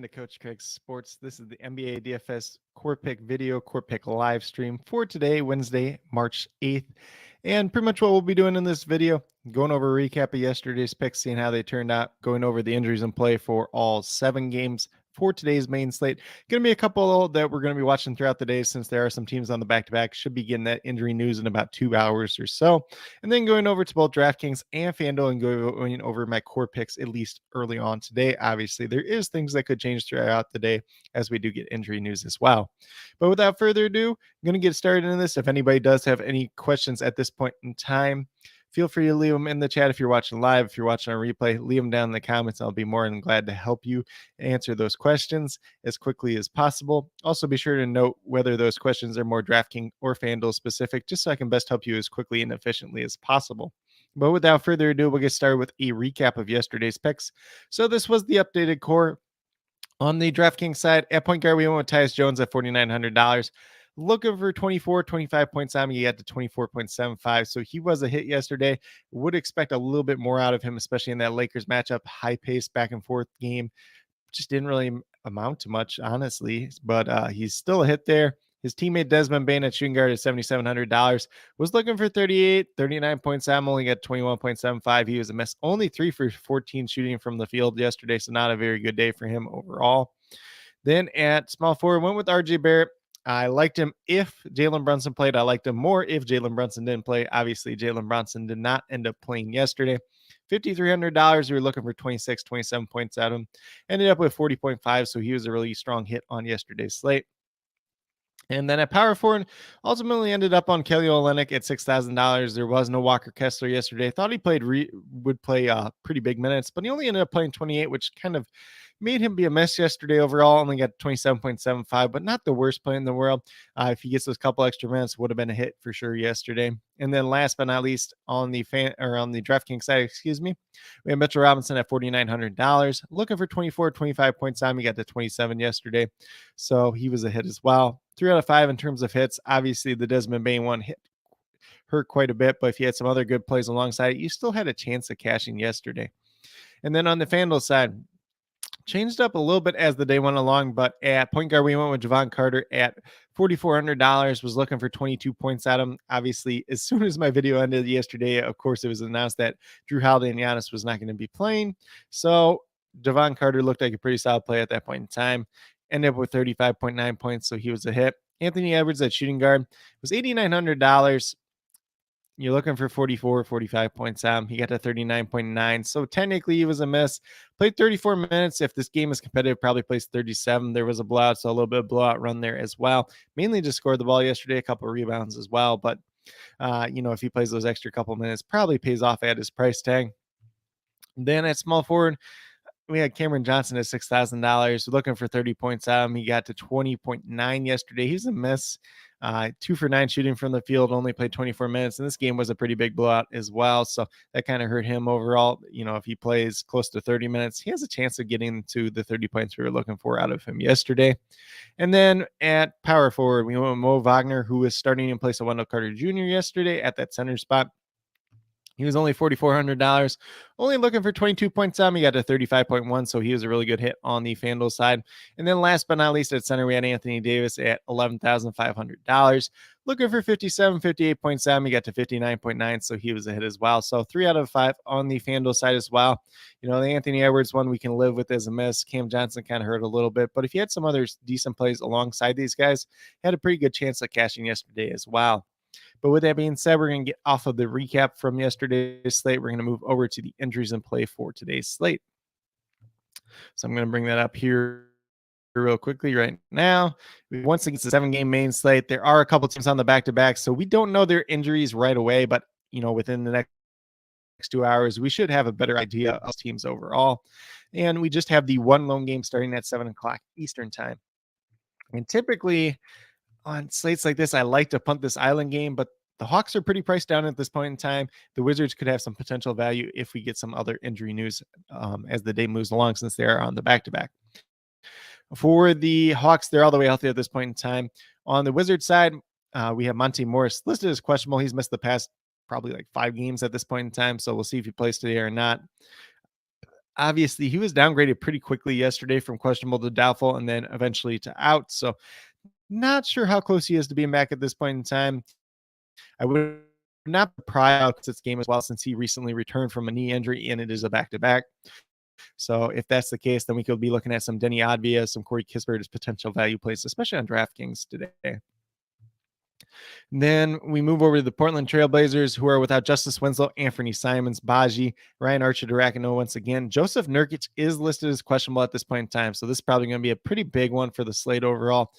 into Coach Craig's Sports. This is the NBA DFS Core Pick video, Core Pick live stream for today, Wednesday, March 8th. And pretty much what we'll be doing in this video, going over a recap of yesterday's picks, seeing how they turned out, going over the injuries in play for all 7 games for today's main slate. Going to be a couple that we're going to be watching throughout the day since there are some teams on the back-to-back. Should be getting that injury news in about 2 hours or so. And then going over to both DraftKings and FanDuel and going over my core picks at least early on today. Obviously, there is things that could change throughout the day as we do get injury news as well. But without further ado, I'm going to get started in this. If anybody does have any questions at this point in time, feel free to leave them in the chat. If you're watching live, if you're watching a replay, leave them down in the comments. I'll be more than glad to help you answer those questions as quickly as possible. Also, be sure to note whether those questions are more DraftKings or FanDuel specific, just so I can best help you as quickly and efficiently as possible. But without further ado, we'll get started with a recap of yesterday's picks. So this was the updated core. On the DraftKings side, at point guard, we went with Tyus Jones at $4,900. Looking for 25 points on me. He got to 24.75. So he was a hit yesterday. Would expect a little bit more out of him, especially in that Lakers matchup. High pace back and forth game. Just didn't really amount to much, honestly. But he's still a hit there. His teammate Desmond Bane at shooting guard at $7,700 was looking for 39 points. I'm only got 21.75. He was a mess. Only 3 for 14 shooting from the field yesterday, so not a very good day for him overall. Then at small forward, went with RJ Barrett. I liked him if Jalen Brunson played. I liked him more if Jalen Brunson didn't play. Obviously, Jalen Brunson did not end up playing yesterday. $5,300. We were looking for 27 points out of him. Ended up with 40.5, so he was a really strong hit on yesterday's slate. And then at power forward, ultimately ended up on Kelly Olynyk at $6,000. There was no Walker Kessler yesterday. Thought he would play pretty big minutes, but he only ended up playing 28, which kind of made him be a mess yesterday overall. Only got 27.75, but not the worst play in the world. If he gets those couple extra minutes, would have been a hit for sure yesterday. And then last but not least, on the DraftKings side, we have Mitchell Robinson at $4,900. Looking for 25 points on. He got to 27 yesterday, so he was a hit as well. 3 out of 5 in terms of hits. Obviously, the Desmond Bane one hurt quite a bit, but if you had some other good plays alongside it, you still had a chance of cashing yesterday. And then on the FanDuel side, changed up a little bit as the day went along, but at point guard, we went with Javon Carter at $4,400, was looking for 22 points at him. Obviously, as soon as my video ended yesterday, of course, it was announced that Drew Holiday and Giannis was not going to be playing. So Javon Carter looked like a pretty solid play at that point in time. Ended up with 35.9 points, so he was a hit. Anthony Edwards at shooting guard was $8,900. You're looking for 45 points. He got to 39.9. So technically he was a miss. Played 34 minutes. If this game is competitive, probably plays 37. There was a blowout, so a little bit of blowout run there as well. Mainly just scored the ball yesterday, a couple of rebounds as well. But, if he plays those extra couple minutes, probably pays off at his price tag. Then at small forward, we had Cameron Johnson at $6,000, looking for 30 points out of him. He got to 20.9 yesterday. He's a miss. 2 for 9 shooting from the field, only played 24 minutes. And this game was a pretty big blowout as well. So that kind of hurt him overall. If he plays close to 30 minutes, he has a chance of getting to the 30 points we were looking for out of him yesterday. And then at power forward, we went with Mo Wagner, who was starting in place of Wendell Carter Jr. yesterday at that center spot. He was only $4,400, only looking for 22 points on him. He got to 35.1, so he was a really good hit on the FanDuel side. And then last but not least at center, we had Anthony Davis at $11,500, looking for 58 points on him. He got to 59.9, so he was a hit as well. So 3 out of 5 on the FanDuel side as well. The Anthony Edwards one we can live with as a miss. Cam Johnson kind of hurt a little bit, but if you had some other decent plays alongside these guys, had a pretty good chance of cashing yesterday as well. But with that being said, we're going to get off of the recap from yesterday's slate. We're going to move over to the injuries in play for today's slate. So I'm going to bring that up here real quickly right now. Once again, it's a 7-game main slate. There are a couple teams on the back-to-back, so we don't know their injuries right away. But, within the next 2 hours, we should have a better idea of teams overall. And we just have the one lone game starting at 7 o'clock Eastern time. And typically on slates like this, I like to punt this island game, but the Hawks are pretty priced down at this point in time. The Wizards could have some potential value if we get some other injury news as the day moves along, since they are on the back-to-back. For the Hawks, they're all the way healthy at this point in time. On the Wizards side, we have Monte Morris listed as questionable. He's missed the past probably like 5 games at this point in time, so we'll see if he plays today or not. Obviously, he was downgraded pretty quickly yesterday from questionable to doubtful and then eventually to out. So, not sure how close he is to being back at this point in time. I would not pry out this game as well since he recently returned from a knee injury and it is a back to back. So if that's the case, then we could be looking at some Denny Advia, some Corey Kispert as potential value plays, especially on DraftKings today. Then we move over to the Portland Trailblazers, who are without Justice Winslow, Anthony Simons, Baji, Ryan Archer, Durakino once again. Joseph Nurkic is listed as questionable at this point in time, so this is probably going to be a pretty big one for the slate overall.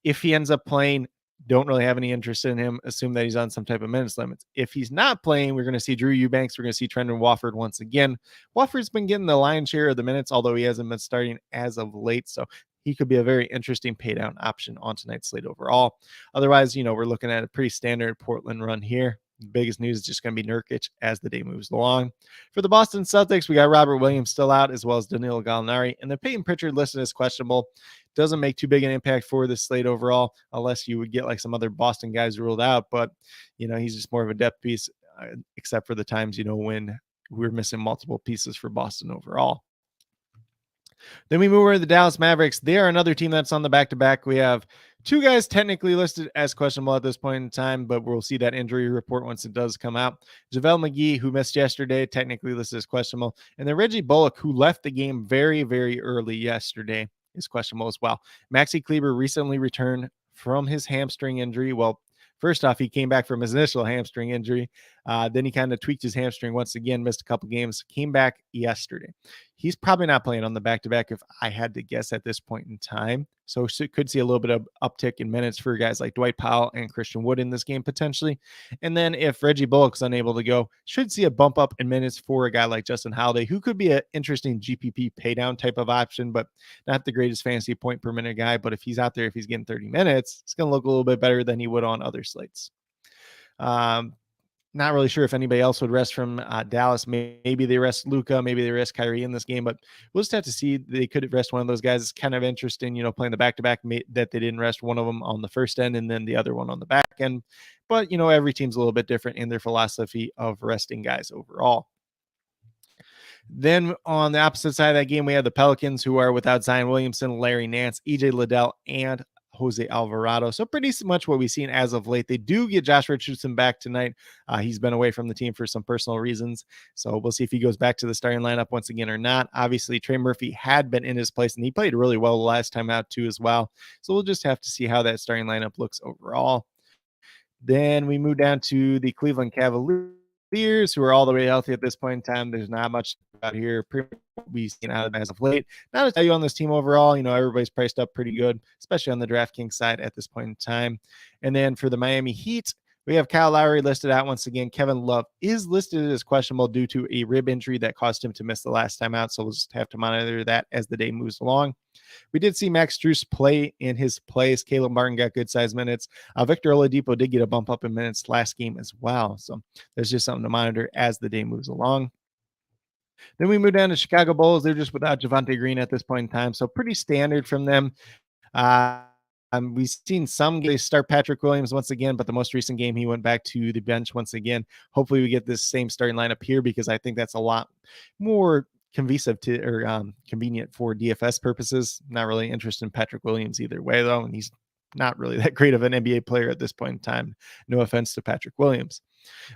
If he ends up playing, don't really have any interest in him. Assume that he's on some type of minutes limits. If he's not playing, we're going to see Drew Eubanks. We're going to see Trendon Wofford once again. Wofford's been getting the lion's share of the minutes, although he hasn't been starting as of late. So he could be a very interesting pay down option on tonight's slate overall. Otherwise, we're looking at a pretty standard Portland run here. The biggest news is just going to be Nurkic as the day moves along. For the Boston Celtics, we got Robert Williams still out, as well as Danilo Gallinari. And then Peyton Pritchard listed as questionable. Doesn't make too big an impact for this slate overall, unless you would get like some other Boston guys ruled out. But, he's just more of a depth piece, except for the times, when we're missing multiple pieces for Boston overall. Then we move over to the Dallas Mavericks. They are another team that's on the back-to-back. We have two guys technically listed as questionable at this point in time, but we'll see that injury report once it does come out. JaVale McGee, who missed yesterday, technically listed as questionable. And then Reggie Bullock, who left the game very, very early yesterday, is questionable as well. Maxi Kleber recently returned from his hamstring injury. Well, first off, he came back from his initial hamstring injury. Then he kind of tweaked his hamstring once again, missed a couple games, came back yesterday. He's probably not playing on the back-to-back if I had to guess at this point in time. So could see a little bit of uptick in minutes for guys like Dwight Powell and Christian Wood in this game potentially. And then if Reggie Bullock's unable to go, should see a bump up in minutes for a guy like Justin Holiday, who could be an interesting GPP paydown type of option, but not the greatest fantasy point per minute guy. But if he's out there, if he's getting 30 minutes, it's going to look a little bit better than he would on other slates. Not really sure if anybody else would rest from Dallas. Maybe they rest Luka, maybe they rest Kyrie in this game, but we'll just have to see. They could rest one of those guys. It's kind of interesting, playing the back-to-back that they didn't rest one of them on the first end and then the other one on the back end. But, every team's a little bit different in their philosophy of resting guys overall. Then on the opposite side of that game, we have the Pelicans, who are without Zion Williamson, Larry Nance, EJ Liddell, and Jose Alvarado. So pretty much what we've seen as of late. They do get Josh Richardson back tonight. He's been away from the team for some personal reasons. So we'll see if he goes back to the starting lineup once again or not. Obviously, Trey Murphy had been in his place, and he played really well the last time out too as well. So we'll just have to see how that starting lineup looks overall. Then we move down to the Cleveland Cavaliers, who are all the way healthy at this point in time. There's not much out here. Pretty much what we've seen out of them as of late. Not a value on this team overall. Everybody's priced up pretty good, especially on the DraftKings side at this point in time. And then for the Miami Heat, we have Kyle Lowry listed out once again. Kevin Love is listed as questionable due to a rib injury that caused him to miss the last time out. So we'll just have to monitor that as the day moves along. We did see Max Strus play in his place. Caleb Martin got good size minutes. Victor Oladipo did get a bump up in minutes last game as well. So there's just something to monitor as the day moves along. Then we move down to Chicago Bulls. They're just without Javonte Green at this point in time. So pretty standard from them. We've seen some guys start Patrick Williams once again, but the most recent game, he went back to the bench once again. Hopefully we get this same starting lineup here because I think that's a lot more convenient for DFS purposes. Not really interested in Patrick Williams either way, though, and he's not really that great of an NBA player at this point in time. No offense to Patrick Williams.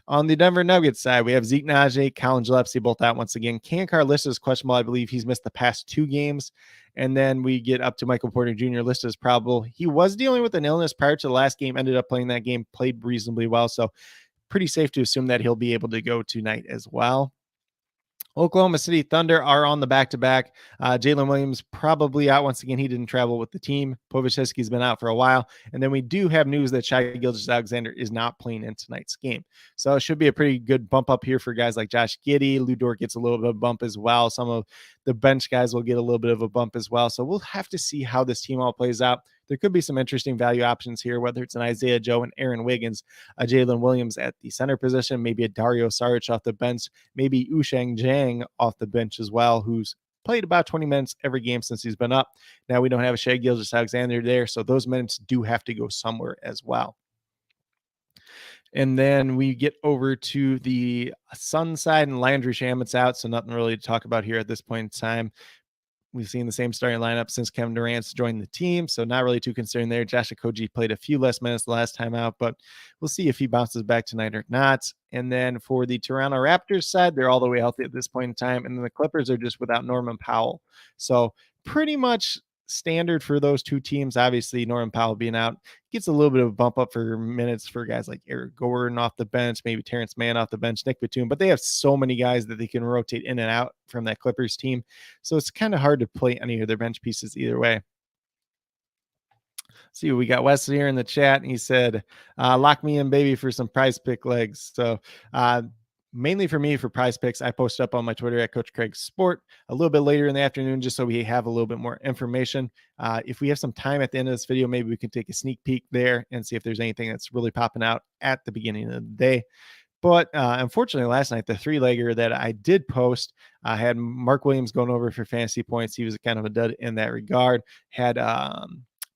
On the Denver Nuggets side, we have Zeke Nnaji, Colin Gillespie both out once again. Cam Carlisle is questionable. I believe he's missed the past 2 games. And then we get up to Michael Porter Jr. listed as probable. He was dealing with an illness prior to the last game, ended up playing that game, played reasonably well. So pretty safe to assume that he'll be able to go tonight as well. Oklahoma City Thunder are on the back-to-back. Jalen Williams probably out once again. He didn't travel with the team. Povechevsky's been out for a while. And then we do have news that Shai Gilgeous-Alexander is not playing in tonight's game. So it should be a pretty good bump up here for guys like Josh Giddey. Lou Dort gets a little bit of a bump as well. Some of the bench guys will get a little bit of a bump as well. So we'll have to see how this team all plays out. There could be some interesting value options here, whether it's an Isaiah Joe and Aaron Wiggins, a Jalen Williams at the center position, maybe a Dario Saric off the bench, maybe Ushang Jang off the bench as well, who's played about 20 minutes every game since he's been up. Now we don't have a Shai Gilgeous-Alexander there, so those minutes do have to go somewhere as well. And then we get over to the Sun side, and Landry Shamit's out, so nothing really to talk about here at this point in time. We've seen the same starting lineup since Kevin Durant's joined the team, so not really too concerned there. Josh Okogie played a few less minutes the last time out, but we'll see if he bounces back tonight or not. And then for the Toronto Raptors side, they're all the way healthy at this point in time, and then the Clippers are just without Norman Powell. So pretty much standard for those two teams. Obviously, Norman Powell being out gets a little bit of a bump up for minutes for guys like Eric Gordon off the bench, maybe Terrence Mann off the bench, Nick Batum, but they have so many guys that they can rotate in and out from that Clippers team. So it's kind of hard to play any of their bench pieces either way. See, we got Wesley here in the chat, and he said, lock me in, baby, for some prize pick legs. So mainly for me, for prize picks, I post up on my Twitter at CoachCraigSport a little bit later in the afternoon, just so we have a little bit more information. If we have some time at the end of this video, maybe we can take a sneak peek there and see if there's anything that's really popping out at the beginning of the day. But unfortunately, last night, the three-legger that I did post had Mark Williams going over for fantasy points. He was kind of a dud in that regard. Had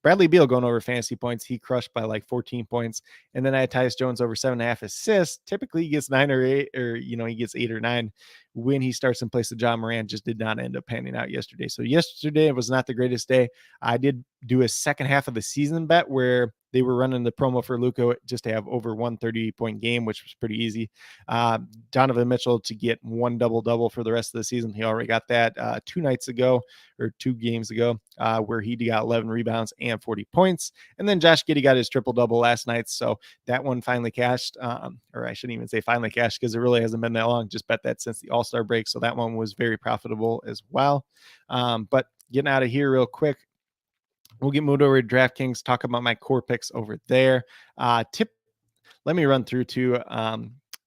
Bradley Beal going over fantasy points. He crushed by like 14 points. And then I had Tyus Jones over 7.5 assists. Typically, he gets 9 or 8, or, he gets 8 or 9 when he starts in place of John Moran. Just did not end up panning out yesterday. So yesterday was not the greatest day. I did do a second half of the season bet where they were running the promo for Luka just to have over 130-point game, which was pretty easy. Donovan Mitchell to get one double-double for the rest of the season. He already got that 2 games ago, where he got 11 rebounds and 40 points. And then Josh Giddey got his triple-double last night, so that one finally cashed. Or I shouldn't even say finally cashed, because it really hasn't been that long. Just bet that since the All-Star break, so that one was very profitable as well. But getting out of here real quick, we'll get moved over to DraftKings, talk about my core picks over there. Let me run through to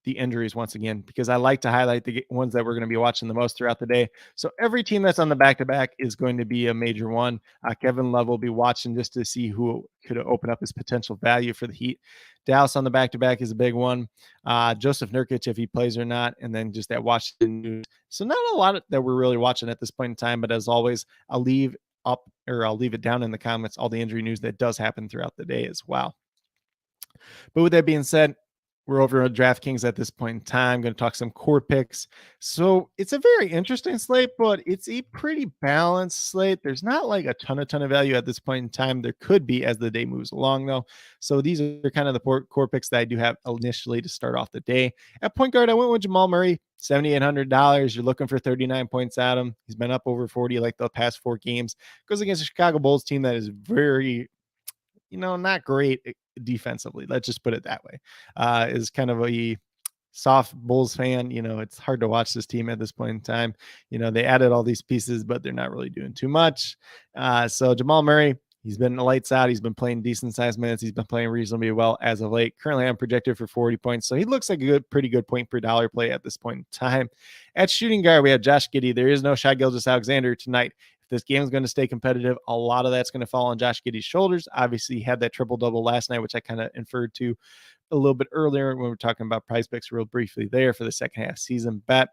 the injuries once again, because I like to highlight the ones that we're going to be watching the most throughout the day. So every team that's on the back-to-back is going to be a major one. Kevin Love will be watching just to see who could open up his potential value for the Heat. Dallas on the back-to-back is a big one. Joseph Nurkic, if he plays or not, and then just that Washington news. So not a lot that we're really watching at this point in time, but as always, I'll leave it down in the comments, all the injury news that does happen throughout the day as well. But with that being said, we're over at DraftKings at this point in time. I'm going to talk some core picks. So it's a very interesting slate, but it's a pretty balanced slate. There's not like a ton of value at this point in time. There could be as the day moves along, though. So these are kind of the core picks that I do have initially to start off the day. At point guard, I went with Jamal Murray, $7,800. You're looking for 39 points at him. He's been up over 40 like the past 4 games. Goes against a Chicago Bulls team that is very, not great defensively. Let's just put it that way. Is kind of a soft Bulls fan. It's hard to watch this team at this point in time. They added all these pieces, but they're not really doing too much. So Jamal Murray, he's been lights out. He's been playing decent sized minutes. He's been playing reasonably well as of late. Currently, I'm projected for 40 points. So he looks like a pretty good point per dollar play at this point in time. At shooting guard, we have Josh Giddey. There is no Shai Gilgeous-Alexander tonight. If this game is going to stay competitive, a lot of that's going to fall on Josh Giddey's shoulders. Obviously, he had that triple-double last night, which I kind of inferred to a little bit earlier when we were talking about prize picks real briefly there for the second half season bet.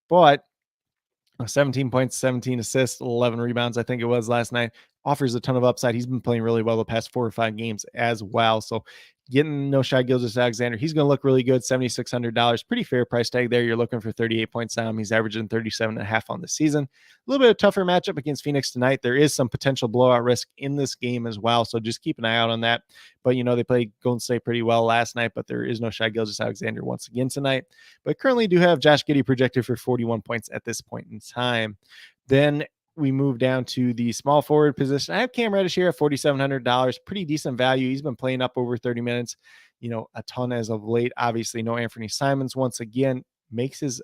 But 17 points, 17 assists, 11 rebounds, I think it was last night. Offers a ton of upside. He's been playing really well the past 4 or 5 games as well. So getting no Shai Gilgeous-Alexander, he's going to look really good. $7,600, pretty fair price tag there. You're looking for 38 points down. He's averaging 37.5 on the season. A little bit of tougher matchup against Phoenix tonight. There is some potential blowout risk in this game as well. So just keep an eye out on that. But, they played Golden State pretty well last night, but there is no Shai Gilgeous-Alexander once again tonight. But currently do have Josh Giddey projected for 41 points at this point in time. Then we move down to the small forward position. I have Cam Reddish here at $4,700. Pretty decent value. He's been playing up over 30 minutes, a ton as of late. Obviously, no Anthony Simons once again makes his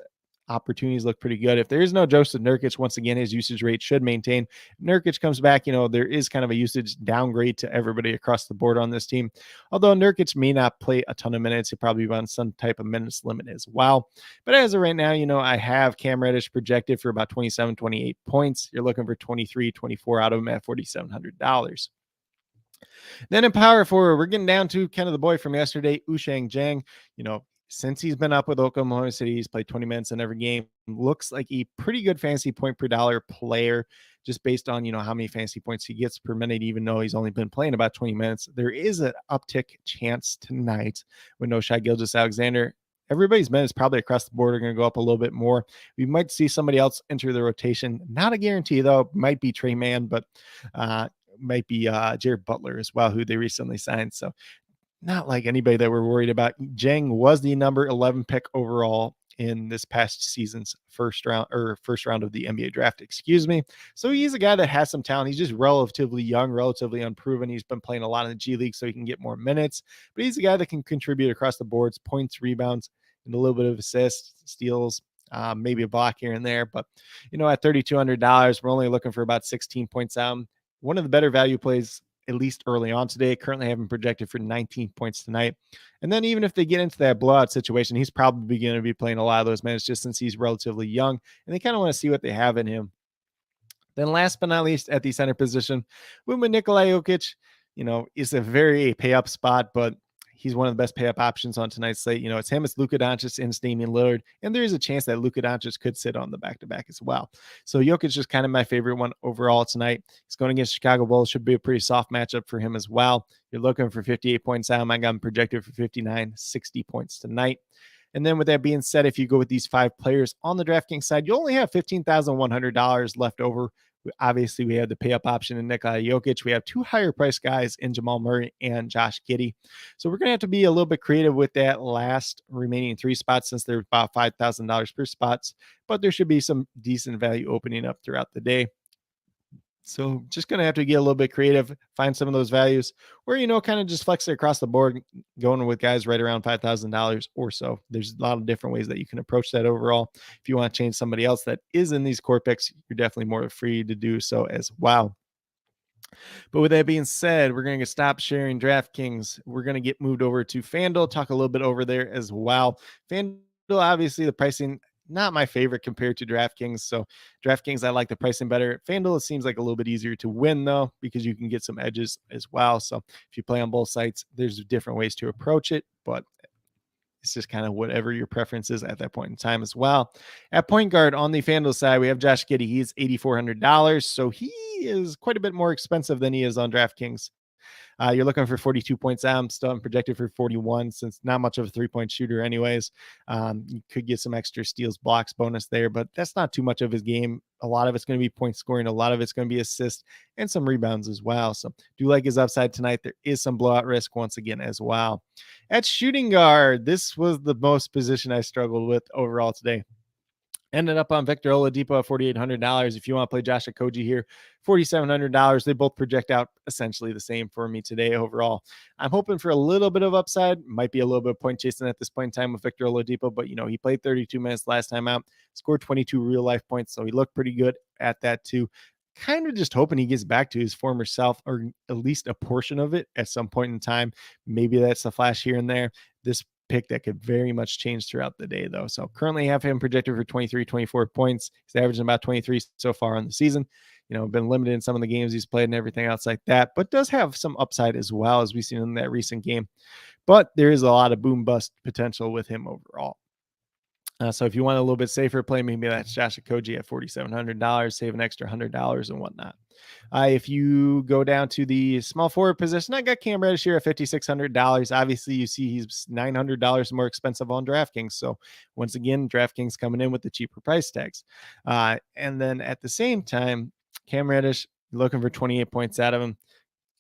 opportunities look pretty good. If there is no Joseph Nurkic, once again, his usage rate should maintain. If Nurkic comes back, there is kind of a usage downgrade to everybody across the board on this team. Although Nurkic may not play a ton of minutes, he'll probably be on some type of minutes limit as well. But as of right now, I have Cam Reddish projected for about 27, 28 points. You're looking for 23, 24 out of him at $4,700. Then in power forward, we're getting down to kind of the boy from yesterday, Ushang Jang. since he's been up with Oklahoma City, he's played 20 minutes in every game. Looks like a pretty good fantasy point per dollar player, just based on, how many fantasy points he gets per minute, even though he's only been playing about 20 minutes. There is an uptick chance tonight with no Shai Gilgeous-Alexander. Everybody's minutes probably across the board are going to go up a little bit more. We might see somebody else enter the rotation. Not a guarantee, though. Might be Trey Mann, but might be Jared Butler as well, who they recently signed. So not like anybody that we're worried about. Jang was the number 11 pick overall in this past season's first round of the NBA draft, So he's a guy that has some talent. He's just relatively young, relatively unproven. He's been playing a lot in the G League, so he can get more minutes, but he's a guy that can contribute across the boards, points, rebounds, and a little bit of assists, steals, maybe a block here and there. But, at $3,200, we're only looking for about 16 points out. One of the better value plays, at least early on today. Currently have him projected for 19 points tonight. And then even if they get into that blowout situation, he's probably going to be playing a lot of those minutes just since he's relatively young, and they kind of want to see what they have in him. Then last but not least, at the center position, with Nikola Jokic, is a very pay-up spot, but he's one of the best pay-up options on tonight's slate. It's him, it's Luka Doncic, and Damian Lillard, and there is a chance that Luka Doncic could sit on the back-to-back as well. So Jokic is kind of my favorite one overall tonight. He's going against Chicago Bulls. Should be a pretty soft matchup for him as well. You're looking for 58 points out. I got him projected for 59, 60 points tonight. And then with that being said, if you go with these 5 players on the DraftKings side, you only have $15,100 left over. Obviously, we have the pay-up option in Nikola Jokic. We have 2 higher-priced guys in Jamal Murray and Josh Giddey. So we're going to have to be a little bit creative with that last remaining 3 spots, since they're about $5,000 per spots. But there should be some decent value opening up throughout the day. So just going to have to get a little bit creative, find some of those values where, kind of just flex it across the board, going with guys right around $5,000 or so. There's a lot of different ways that you can approach that overall. If you want to change somebody else that is in these core picks, you're definitely more free to do so as well. But with that being said, we're going to stop sharing DraftKings. We're going to get moved over to FanDuel, talk a little bit over there as well. FanDuel, obviously, the pricing, not my favorite compared to DraftKings. So DraftKings, I like the pricing better. FanDuel, it seems like a little bit easier to win, though, because you can get some edges as well. So if you play on both sites, there's different ways to approach it, but it's just kind of whatever your preference is at that point in time as well. At point guard on the FanDuel side, we have Josh Giddey. He's $8,400. So he is quite a bit more expensive than he is on DraftKings. You're looking for 42 points out. I'm still projected for 41, since not much of a 3-point shooter anyways. You could get some extra steals, blocks bonus there, but that's not too much of his game. A lot of it's going to be point scoring. A lot of it's going to be assists and some rebounds as well. So do like his upside tonight. There is some blowout risk once again as well. At shooting guard, this was the most position I struggled with overall today. Ended up on Victor Oladipo at $4,800. If you want to play Josh Okogie here, $4,700. They both project out essentially the same for me today overall. I'm hoping for a little bit of upside. Might be a little bit of point chasing at this point in time with Victor Oladipo, but he played 32 minutes last time out, scored 22 real life points, so he looked pretty good at that too. Kind of just hoping he gets back to his former self, or at least a portion of it at some point in time. Maybe that's a flash here and there. This pick that could very much change throughout the day, though. So currently have him projected for 23, 24 points. He's averaging about 23 so far on the season. Been limited in some of the games he's played and everything else like that, but does have some upside as well, as we've seen in that recent game. But there is a lot of boom bust potential with him overall. So if you want a little bit safer play, maybe that's Josh Okogie at $4,700, save an extra $100 and whatnot. If you go down to the small forward position, I got Cam Reddish here at $5,600. Obviously, you see he's $900 more expensive on DraftKings. So once again, DraftKings coming in with the cheaper price tags. And then at the same time, Cam Reddish, looking for 28 points out of him.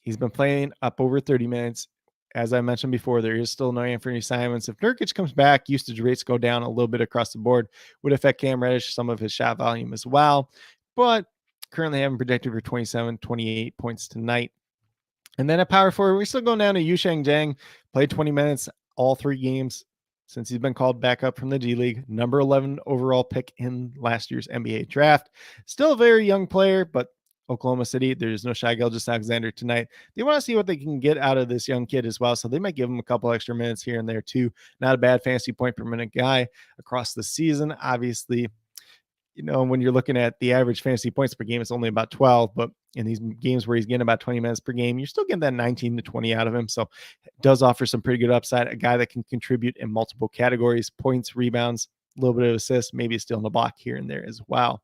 He's been playing up over 30 minutes. As I mentioned before, there is still no Anthony Simons. If Nurkic comes back, usage rates go down a little bit across the board. Would affect Cam Reddish, some of his shot volume as well. But currently haven't projected for 27, 28 points tonight. And then at power forward, we're still going down to Yusheng Zhang. Played 20 minutes all 3 games since he's been called back up from the G League. Number 11 overall pick in last year's NBA draft. Still a very young player, but Oklahoma City, there's no Shai Gilgeous-Alexander tonight. They want to see what they can get out of this young kid as well, so they might give him a couple extra minutes here and there too. Not a bad fantasy point per minute guy across the season. Obviously, when you're looking at the average fantasy points per game, it's only about 12, but in these games where he's getting about 20 minutes per game, you're still getting that 19 to 20 out of him. So it does offer some pretty good upside. A guy that can contribute in multiple categories, points, rebounds, a little bit of assists, maybe a steal in the block here and there as well.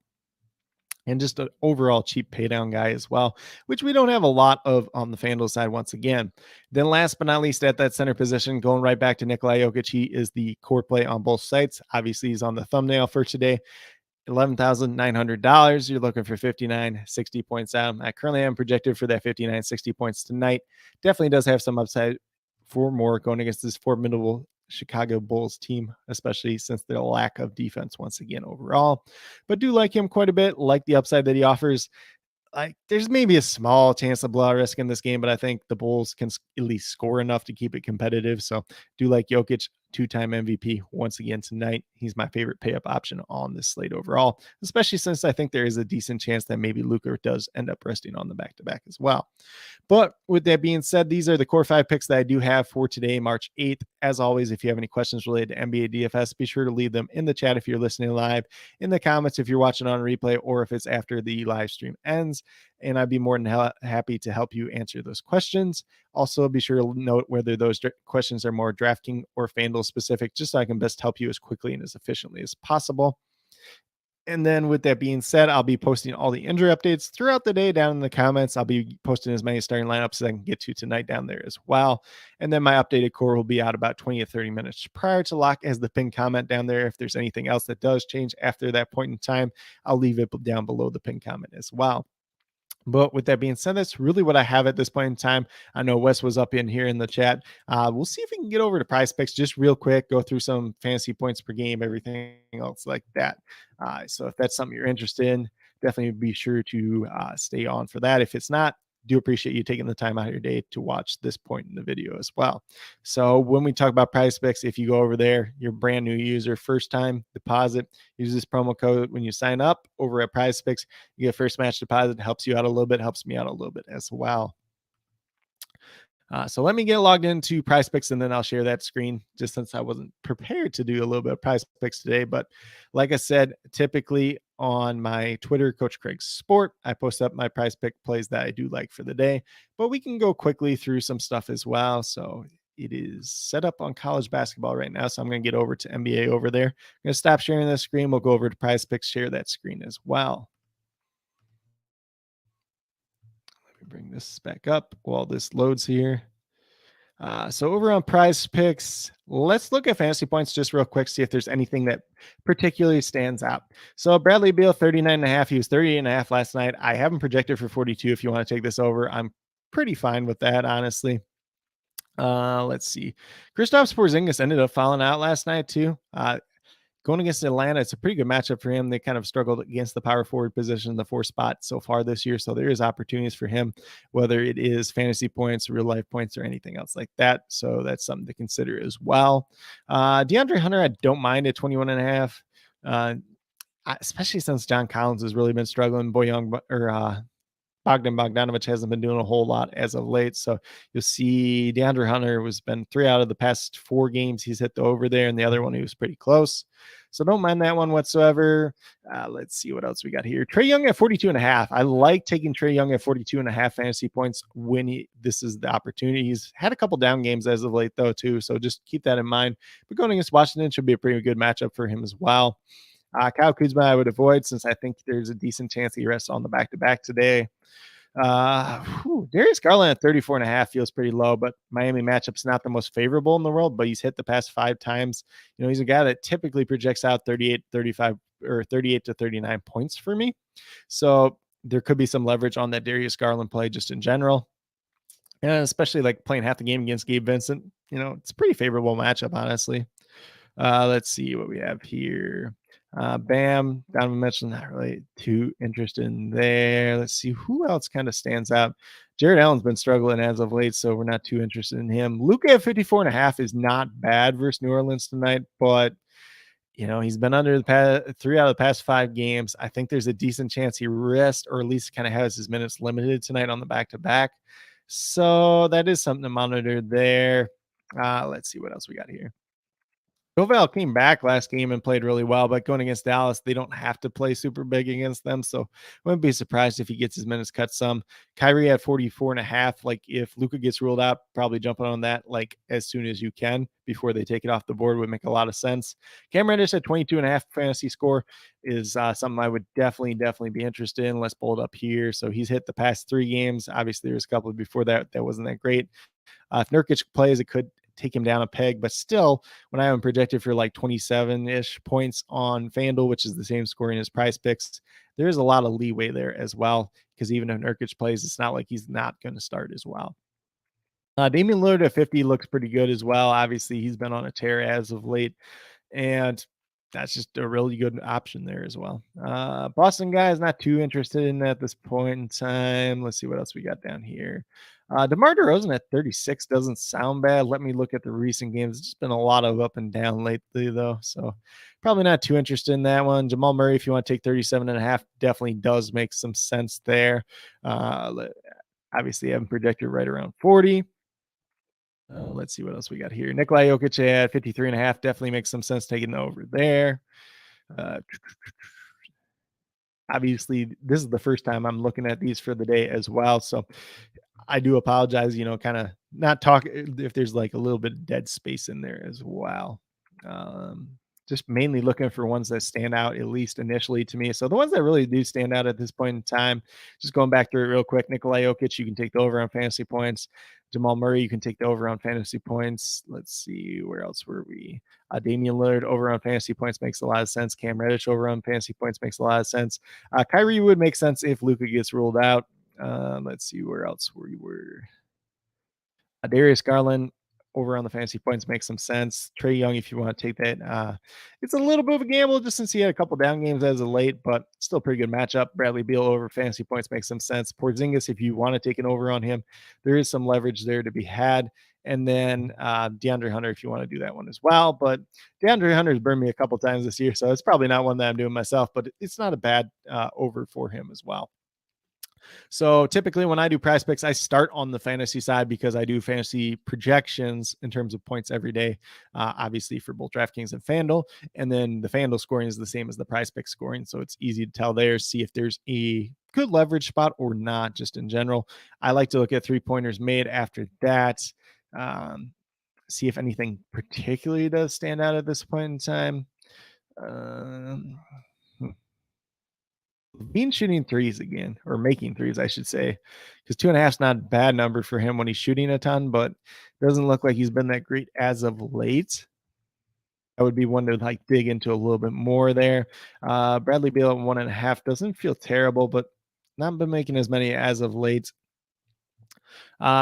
And just an overall cheap paydown guy as well, which we don't have a lot of on the FanDuel side once again. Then last but not least, at that center position, going right back to Nikola Jokic, he is the core play on both sites. Obviously, he's on the thumbnail for today. $11,900. You're looking for 59, 60 points out. I currently am projected for that 59, 60 points tonight. Definitely does have some upside for more going against this formidable Chicago Bulls team, especially since their lack of defense once again overall. But do like him quite a bit, like the upside that he offers. Like there's maybe a small chance of blowout risk in this game, but I think the Bulls can at least score enough to keep it competitive. So do like Jokic, two-time MVP once again tonight. He's my favorite pay up option on this slate overall, especially since I think there is a decent chance that maybe Luka does end up resting on the back-to-back as well. But with that being said, these are the core 5 picks that I do have for today, March 8th. As always, if you have any questions related to NBA DFS, be sure to leave them in the chat if you're listening live, in the comments if you're watching on replay, or if it's after the live stream ends. And I'd be more than happy to help you answer those questions. Also, be sure to note whether those questions are more DraftKings or FanDuel specific, just so I can best help you as quickly and as efficiently as possible. And then with that being said, I'll be posting all the injury updates throughout the day down in the comments. I'll be posting as many starting lineups as I can get to tonight down there as well. And then my updated core will be out about 20 to 30 minutes prior to lock as the pinned comment down there. If there's anything else that does change after that point in time, I'll leave it down below the pinned comment as well. But with that being said, that's really what I have at this point in time. I know Wes was up in here in the chat. We'll see if we can get over to Prize Picks just real quick, go through some fantasy points per game, everything else like that. So if that's something you're interested in, definitely be sure to stay on for that. If it's not, do appreciate you taking the time out of your day to watch this point in the video as well. So when we talk about Prize Picks, if you go over there, you're a brand new user, first time deposit, use this promo code when you sign up over at Prize Picks. You get first match deposit, helps you out a little bit, helps me out a little bit as well. So let me get logged into Prize Picks and then I'll share that screen just since I wasn't prepared to do a little bit of Prize Picks today. But like I said, typically on my Twitter, CoachCraigSports, I post up my Prize Pick plays that I do like for the day, but we can go quickly through some stuff as well. So it is set up on college basketball right now. So I'm going to get over to NBA over there. I'm going to stop sharing the screen. We'll go over to Prize Picks, share that screen as well. Bring this back up while this loads here. So over on Prize Picks, let's look at fantasy points just real quick, see if there's anything that particularly stands out. So Bradley Beal, 39.5. He was 38.5 last night. I have him projected for 42 if you want to take this over. I'm pretty fine with that, honestly. Let's see. Kristaps Porzingis ended up falling out last night too. Going against Atlanta, it's a pretty good matchup for him. They kind of struggled against the power forward position in the 4 spot so far this year. So there is opportunities for him, whether it is fantasy points, real life points, or anything else like that. So that's something to consider as well. DeAndre Hunter, I don't mind at 21.5. Especially since John Collins has really been struggling. Bogdan Bogdanovic hasn't been doing a whole lot as of late. So you'll see DeAndre Hunter has been 3 out of the past 4 games. He's hit the over there, and the other one he was pretty close. So don't mind that one whatsoever. Let's see what else we got here. Trae Young at 42.5. I like taking Trae Young at 42.5 fantasy points when this is the opportunity. He's had a couple down games as of late, though, too. So just keep that in mind. But going against Washington should be a pretty good matchup for him as well. Kyle Kuzma I would avoid since I think there's a decent chance he rests on the back-to-back today. Darius Garland at 34.5 feels pretty low, but Miami matchup's not the most favorable in the world, but he's hit the past 5 times. He's a guy that typically projects out 38, 35, or 38 to 39 points for me. So there could be some leverage on that Darius Garland play just in general. And especially like playing half the game against Gabe Vincent, it's a pretty favorable matchup, honestly. Let's see what we have here. Bam, Donovan Mitchell, not really too interested in there. Let's see who else kind of stands out. Jared Allen's been struggling as of late, so we're not too interested in him. Luka at 54.5 is not bad versus New Orleans tonight, but he's been under the 3 out of the past 5 games. I think there's a decent chance he rests or at least kind of has his minutes limited tonight on the back-to-back. So that is something to monitor there. Let's see what else we got here. Doval came back last game and played really well, but going against Dallas, they don't have to play super big against them. So I wouldn't be surprised if he gets his minutes cut some. Kyrie at 44.5. Like if Luka gets ruled out, probably jumping on that like as soon as you can before they take it off the board would make a lot of sense. Cam Reddish at 22.5 fantasy score is something I would definitely be interested in. Let's pull it up here. So he's hit the past 3 games. Obviously, there's a couple before that wasn't that great. If Nurkic plays, it could take him down a peg, but still, when I have him projected for like 27-ish points on FanDuel, which is the same scoring as Price Picks, there is a lot of leeway there as well. Because even if Nurkic plays, it's not like he's not going to start as well. Damian Lillard at 50 looks pretty good as well. Obviously, he's been on a tear as of late, and that's just a really good option there as well. Boston guys, not too interested in at this point in time. Let's see what else we got down here. DeMar DeRozan at 36 doesn't sound bad. Let me look at the recent games. It's just been a lot of up and down lately, though, so probably not too interested in that one. Jamal Murray, if you want to take 37.5, definitely does make some sense there. Obviously, I have him projected right around 40. Let's see what else we got here. Nikolai Jokic at 53.5 definitely makes some sense taking the over there. Uh, Obviously, this is the first time I'm looking at these for the day as well. So I do apologize, kind of not talk if there's like a little bit of dead space in there as well. Um, just mainly looking for ones that stand out, at least initially to me. So the ones that really do stand out at this point in time, just going back through it real quick. Nikolai Jokic, you can take the over on fantasy points. Jamal Murray, you can take the over on fantasy points. Let's see, where else were we? Damian Lillard over on fantasy points makes a lot of sense. Cam Reddish over on fantasy points makes a lot of sense. Kyrie would make sense if Luka gets ruled out. Let's see where else we were. Darius Garland over on the fantasy points makes some sense. Trae Young, if you want to take that, it's a little bit of a gamble just since he had a couple down games as of late, but still pretty good matchup. Bradley Beal over fantasy points makes some sense. Porzingis, if you want to take an over on him, there is some leverage there to be had. And then DeAndre Hunter, if you want to do that one as well. But DeAndre Hunter has burned me a couple times this year, so it's probably not one that I'm doing myself, but it's not a bad over for him as well. So typically when I do price picks, I start on the fantasy side because I do fantasy projections in terms of points every day, obviously for both DraftKings and FanDuel. And then the FanDuel scoring is the same as the price pick scoring. So it's easy to tell there, see if there's a good leverage spot or not, just in general. I like to look at 3-pointers made after that. See if anything particularly does stand out at this point in time. Bean shooting threes again, or making threes, I should say, because 2.5 is not a bad number for him when he's shooting a ton, but doesn't look like he's been that great as of late. That would be one to like dig into a little bit more there. Bradley Beal at 1.5 doesn't feel terrible, but not been making as many as of late.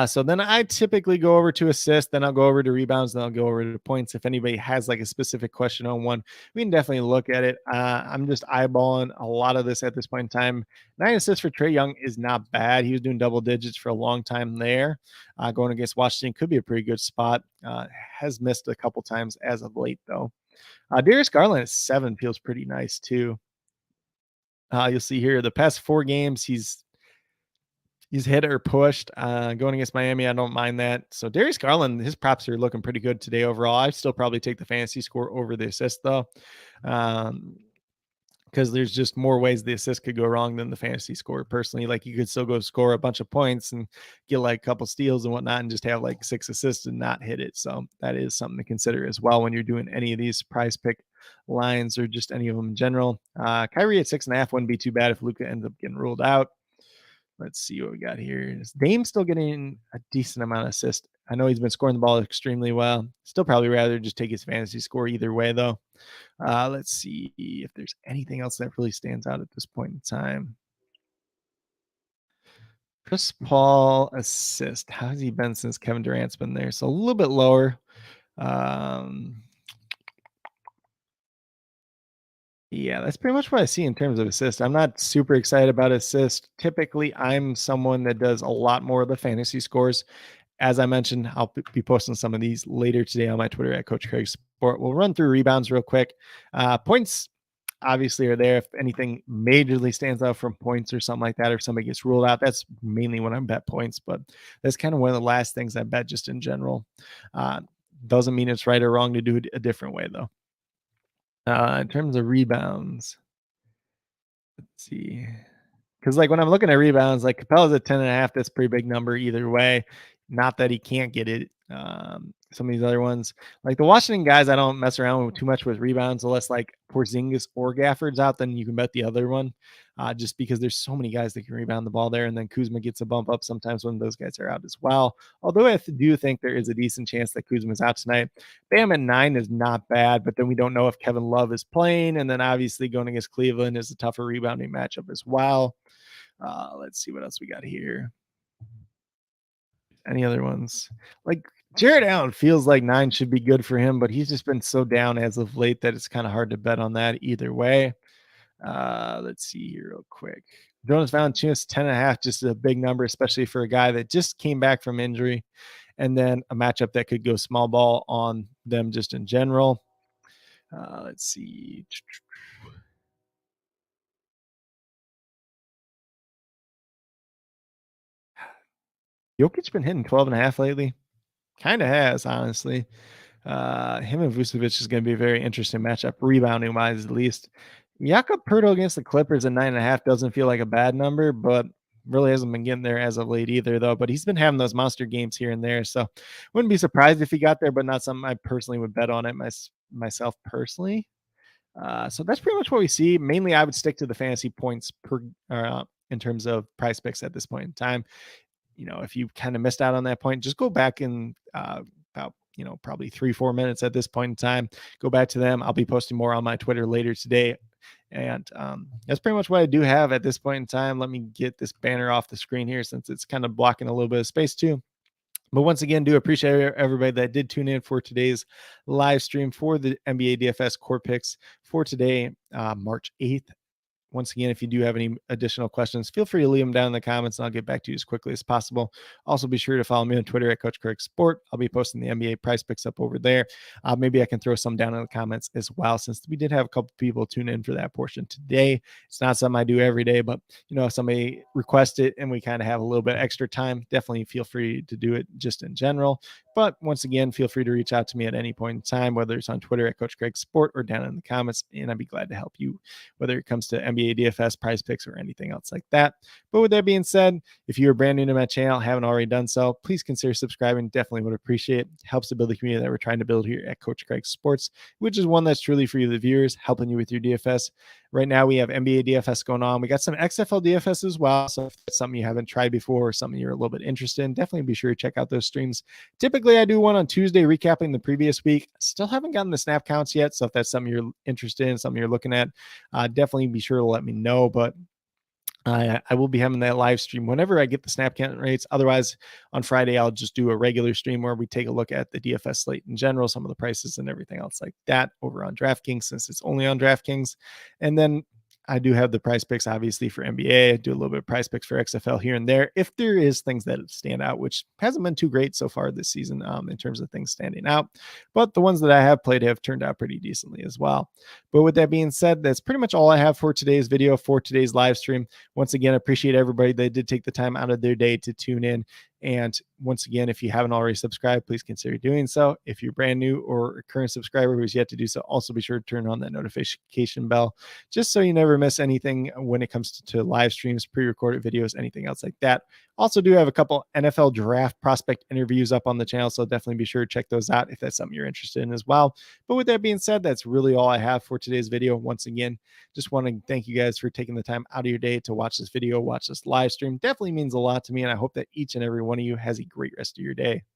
So then I typically go over to assists, then I'll go over to rebounds, then I'll go over to points. If anybody has like a specific question on one, we can definitely look at it. I'm just eyeballing a lot of this at this point in time. 9 assists for Trae Young is not bad. He was doing double digits for a long time there. Going against Washington could be a pretty good spot. Has missed a couple times as of late, though. Darius Garland at 7 feels pretty nice, too. You'll see here the past 4 games, he's hit or pushed. Going against Miami, I don't mind that. So Darius Garland, his props are looking pretty good today overall. I still probably take the fantasy score over the assist though, because there's just more ways the assist could go wrong than the fantasy score. Personally, like you could still go score a bunch of points and get like a couple steals and whatnot, and just have like 6 assists and not hit it. So that is something to consider as well when you're doing any of these prize pick lines or just any of them in general. Kyrie at 6.5 wouldn't be too bad if Luka ends up getting ruled out. Let's see what we got here. Is Dame still getting a decent amount of assist? I know he's been scoring the ball extremely well. Still probably rather just take his fantasy score either way, though. Let's see if there's anything else that really stands out at this point in time. Chris Paul assist. How has he been since Kevin Durant's been there? So a little bit lower. Yeah, that's pretty much what I see in terms of assist. I'm not super excited about assist. Typically, I'm someone that does a lot more of the fantasy scores. As I mentioned, I'll be posting some of these later today on my Twitter at CoachCraigSports. We'll run through rebounds real quick. Points obviously are there. If anything majorly stands out from points or something like that, or somebody gets ruled out, that's mainly when I bet points. But that's kind of one of the last things I bet just in general. Doesn't mean it's right or wrong to do it a different way, though. In terms of rebounds, let's see. Because like when I'm looking at rebounds, like Capella's at 10.5, that's a pretty big number either way. Not that he can't get it. Some of these other ones, like the Washington guys, I don't mess around with too much with rebounds unless like Porzingis or Gafford's out, then you can bet the other one. Just because there's so many guys that can rebound the ball there, and then Kuzma gets a bump up sometimes when those guys are out as well. Although I do think there is a decent chance that Kuzma's out tonight. Bam at 9 is not bad, but then we don't know if Kevin Love is playing, and then obviously going against Cleveland is a tougher rebounding matchup as well. Let's see what else we got here. Any other ones? Like Jared Allen feels like 9 should be good for him, but he's just been so down as of late that it's kind of hard to bet on that either way. Let's see here real quick. Jonas Valanciunas 10.5, just a big number, especially for a guy that just came back from injury, and then a matchup that could go small ball on them just in general. Let's see. Jokic been hitting 12.5 lately. Kind of has, honestly. Him and Vucevic is going to be a very interesting matchup, rebounding wise, at least. Jakob Pertl against the Clippers at 9.5 doesn't feel like a bad number, but really hasn't been getting there as of late either, though. But he's been having those monster games here and there, so wouldn't be surprised if he got there, but not something I personally would bet on it myself personally. So that's pretty much what we see. Mainly, I would stick to the fantasy points per in terms of price picks at this point in time. If you kind of missed out on that point, just go back and about probably 3-4 minutes at this point in time, go back to them. I'll be posting more on my Twitter later today, and that's pretty much what I do have at this point in time. Let me get this banner off the screen here since it's kind of blocking a little bit of space too. But once again, do appreciate everybody that did tune in for today's live stream for the NBA DFS Core Picks for today, March 8th. Once again, if you do have any additional questions, feel free to leave them down in the comments and I'll get back to you as quickly as possible. Also, be sure to follow me on Twitter at CoachCraigSports. I'll be posting the NBA price picks up over there. Maybe I can throw some down in the comments as well, since we did have a couple people tune in for that portion today. It's not something I do every day, but if somebody requests it and we kind of have a little bit extra time, definitely feel free to do it just in general. But once again, feel free to reach out to me at any point in time, whether it's on Twitter at CoachCraigSport or down in the comments, and I'd be glad to help you, whether it comes to NBA DFS, prize picks, or anything else like that. But with that being said, if you're brand new to my channel, haven't already done so, please consider subscribing. Definitely would appreciate it. Helps to build the community that we're trying to build here at Coach Craig Sports, which is one that's truly for you, the viewers, helping you with your DFS. Right now, we have NBA DFS going on. We got some XFL DFS as well. So if it's something you haven't tried before or something you're a little bit interested in, definitely be sure to check out those streams. Typically, I do one on Tuesday recapping the previous week. Still haven't gotten the snap counts yet. So if that's something you're interested in, something you're looking at, definitely be sure to let me know. But I will be having that live stream whenever I get the snap count rates. Otherwise, on Friday, I'll just do a regular stream where we take a look at the DFS slate in general, some of the prices and everything else like that over on DraftKings, since it's only on DraftKings. And then I do have the price picks, obviously, for NBA. I do a little bit of price picks for XFL here and there, if there is things that stand out, which hasn't been too great so far this season in terms of things standing out. But the ones that I have played have turned out pretty decently as well. But with that being said, that's pretty much all I have for today's video, for today's live stream. Once again, I appreciate everybody that did take the time out of their day to tune in. And once again, if you haven't already subscribed, please consider doing so. If you're brand new or a current subscriber who's yet to do so, also be sure to turn on that notification bell, just so you never miss anything when it comes to live streams, pre-recorded videos, anything else like that. Also do have a couple NFL draft prospect interviews up on the channel, so definitely be sure to check those out if that's something you're interested in as well. But with that being said, that's really all I have for today's video. Once again, just want to thank you guys for taking the time out of your day to watch this video, watch this live stream. Definitely means a lot to me, and I hope that each and every one of you has a great rest of your day.